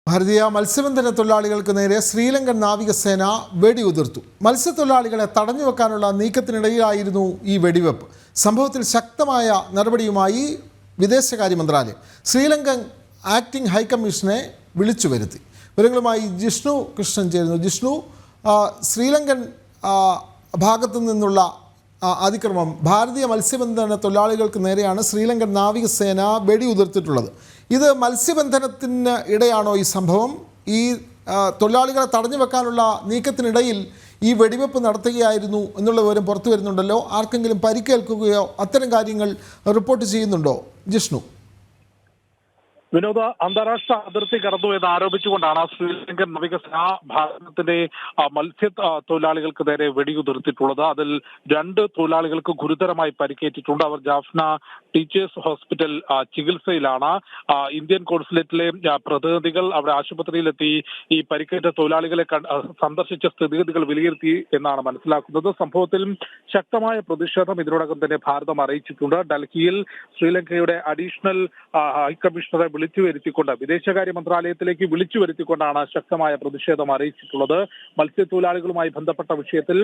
ഭാരതീയ മത്സ്യബന്ധന തൊഴിലാളികൾക്ക് നേരെ ശ്രീലങ്കൻ നാവികസേന വെടിയുതിർത്തു. മത്സ്യത്തൊഴിലാളികളെ തടഞ്ഞുവെക്കാനുള്ള നീക്കത്തിനിടയിലായിരുന്നു ഈ വെടിവെപ്പ്. സംഭവത്തിൽ ശക്തമായ നടപടിയുമായി വിദേശകാര്യ മന്ത്രാലയം ശ്രീലങ്കൻ ആക്ടിംഗ് ഹൈക്കമ്മീഷനെ വിളിച്ചു വരുത്തി. വിവരങ്ങളുമായി ജിഷ്ണു കൃഷ്ണൻ ചേരുന്നു. ജിഷ്ണു, ശ്രീലങ്കൻ ഭാഗത്തു നിന്നുള്ള അതിക്രമം ഭാരതീയ മത്സ്യബന്ധന തൊഴിലാളികൾക്ക് നേരെയാണ് ശ്രീലങ്കൻ നാവികസേന വെടിയുതിർത്തിട്ടുള്ളത്. ഇത് മത്സ്യബന്ധനത്തിന് ഇടയാണോ ഈ സംഭവം? ഈ തൊഴിലാളികളെ തടഞ്ഞു വെക്കാനുള്ള നീക്കത്തിനിടയിൽ ഈ വെടിവെപ്പ് നടത്തുകയായിരുന്നു എന്നുള്ള വിവരം പുറത്തു വരുന്നുണ്ടല്ലോ. ആർക്കെങ്കിലും പരിക്കേൽക്കുകയോ അത്തരം കാര്യങ്ങൾ റിപ്പോർട്ട് ചെയ്യുന്നുണ്ടോ ജിഷ്ണു? വിനോദ, അന്താരാഷ്ട്ര അതിർത്തി കടന്നു എന്ന് ആരോപിച്ചുകൊണ്ടാണ് ശ്രീലങ്കൻ നാവികസേന ഭാരതത്തിന്റെ മത്സ്യ തൊഴിലാളികൾക്ക് നേരെ വെടിയുതിർത്തിട്ടുള്ളത്. അതിൽ 2 തൊഴിലാളികൾക്ക് ഗുരുതരമായി പരിക്കേറ്റിട്ടുണ്ട്. അവർ ജാഫ്ന ടീച്ചേഴ്സ് ഹോസ്പിറ്റൽ ചികിത്സയിലാണ്. ഇന്ത്യൻ കോൺസുലേറ്റിലെ പ്രതിനിധികൾ അവിടെ ആശുപത്രിയിലെത്തി ഈ പരിക്കേറ്റ തൊഴിലാളികളെ സന്ദർശിച്ച സ്ഥിതിഗതികൾ വിലയിരുത്തി എന്നാണ് മനസ്സിലാക്കുന്നത്. സംഭവത്തിൽ ശക്തമായ പ്രതിഷേധം ഇതിനോടകം തന്നെ ഭാരതം അറിയിച്ചിട്ടുണ്ട്. ഡൽഹിയിൽ ശ്രീലങ്കയുടെ അഡീഷണൽ ഹൈക്കമ്മീഷണറെ വിളിച്ചു വരുത്തിക്കൊണ്ട് വിദേശകാര്യ മന്ത്രാലയത്തിലേക്ക് വിളിച്ചു വരുത്തിക്കൊണ്ടാണ് ശക്തമായ പ്രതിഷേധം അറിയിച്ചിട്ടുള്ളത്. മത്സ്യത്തൊഴിലാളികളുമായി ബന്ധപ്പെട്ട വിഷയത്തിൽ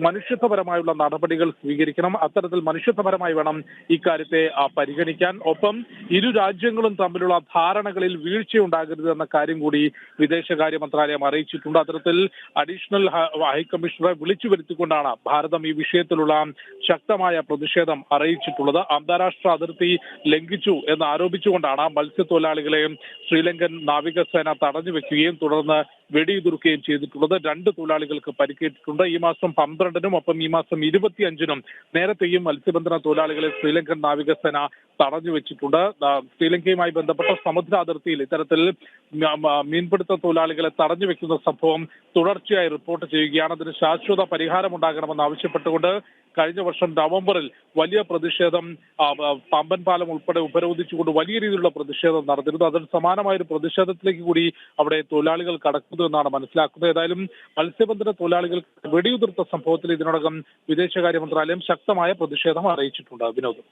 മനുഷ്യത്വപരമായുള്ള നടപടികൾ സ്വീകരിക്കണം. അത്തരത്തിൽ മനുഷ്യത്വപരമായി വേണം ഇക്കാര്യത്തെ പരിഗണിക്കാൻ. ഒപ്പം ഇരു രാജ്യങ്ങളും തമ്മിലുള്ള ധാരണകളിൽ വീഴ്ചയുണ്ടാകരുത് എന്ന കാര്യം കൂടി വിദേശകാര്യ മന്ത്രാലയം അറിയിച്ചിട്ടുണ്ട്. അത്തരത്തിൽ അഡീഷണൽ ഹൈക്കമ്മീഷണറെ വിളിച്ചു വരുത്തിക്കൊണ്ടാണ് ഭാരതം ഈ വിഷയത്തിലുള്ള ശക്തമായ പ്രതിഷേധം അറിയിച്ചിട്ടുള്ളത്. അന്താരാഷ്ട്ര അതിർത്തി ലംഘിച്ചു എന്ന് ആരോപിച്ചുകൊണ്ടാണ് മത്സ്യത്തൊഴിലാളികളെ ശ്രീലങ്കൻ നാവികസേന തടഞ്ഞു വെക്കുകയും തുടർന്ന് വെടിയുതിർക്കുകയും ചെയ്തിട്ടുള്ളത്. 2 തൊഴിലാളികൾക്ക് പരിക്കേറ്റിട്ടുണ്ട്. ഈ മാസം 12-നും ഒപ്പം ഈ മാസം 25-നും നേരത്തെയും മത്സ്യബന്ധന തൊഴിലാളികളെ ശ്രീലങ്കൻ നാവികസേന തടഞ്ഞു വെച്ചിട്ടുണ്ട്. ശ്രീലങ്കയുമായി ബന്ധപ്പെട്ട സമുദ്ര അതിർത്തിയിൽ ഇത്തരത്തിൽ മീൻപിടുത്ത തൊഴിലാളികളെ തടഞ്ഞു വെക്കുന്ന സംഭവം തുടർച്ചയായി റിപ്പോർട്ട് ചെയ്യുകയാണ്. അതിന് ശാശ്വത പരിഹാരം ഉണ്ടാകണമെന്ന് ആവശ്യപ്പെട്ടുകൊണ്ട് കഴിഞ്ഞ വർഷം നവംബറിൽ വലിയ പ്രതിഷേധം പമ്പൻ പാലം ഉൾപ്പെടെ ഉപരോധിച്ചുകൊണ്ട് വലിയ രീതിയിലുള്ള പ്രതിഷേധം നടന്നിരുന്നു. അതിന് സമാനമായ ഒരു പ്രതിഷേധത്തിലേക്ക് കൂടി അവിടെ തൊഴിലാളികൾ കടക്കുന്നു എന്നാണ് മനസ്സിലാക്കുന്നത്. ഏതായാലും മത്സ്യബന്ധന തൊഴിലാളികൾ വെടിയുതിർത്ത സംഭവത്തിൽ ഇതിനോടകം വിദേശകാര്യ മന്ത്രാലയം ശക്തമായ പ്രതിഷേധം അറിയിച്ചിട്ടുണ്ട്. വിനോദ്.